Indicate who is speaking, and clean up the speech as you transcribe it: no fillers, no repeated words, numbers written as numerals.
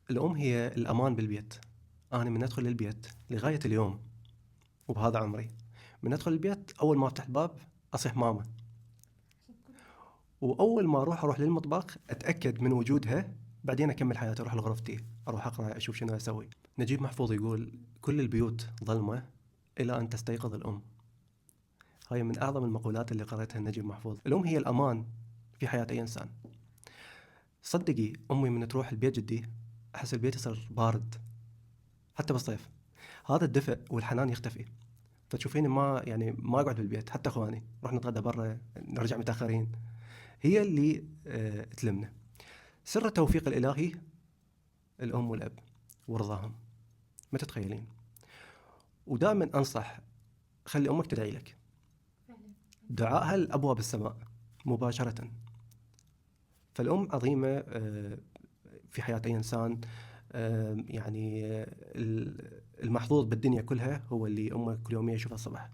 Speaker 1: الأم هي الأمان بالبيت. أنا من أدخل البيت لغاية اليوم وبهذا عمري، من أدخل البيت أول ما أفتح الباب أصيح ماما، وأول ما أروح للمطبخ أتأكد من وجودها، بعدين أكمل حياتي، أروح لغرفتي، أروح أقرأ، أشوف شنو أسوي. نجيب محفوظ يقول كل البيوت ظلمة إلى أن تستيقظ الأم. هاي من أعظم المقولات اللي قرأتها نجيب محفوظ. الأم هي الأمان في حياة أي إنسان. صدقي أمي من تروح البيت جدي أحس البيت يصير بارد حتى بالصيف، هذا الدفء والحنان يختفي. فتشوفيني ما أقعد بالبيت، حتى أخواني نروح نتغدى برا، نرجع متأخرين، هي اللي تلمنا. سر التوفيق الإلهي الأم والأب ورضاهم، ما تتخيلين. ودائما أنصح خلي أمك تدعي لك، دعائها لأبواب السماء مباشرة. فالأم عظيمة في حياة أي إنسان. يعني المحظوظ بالدنيا كلها هو اللي أمه كل يوم يشوفها الصبح.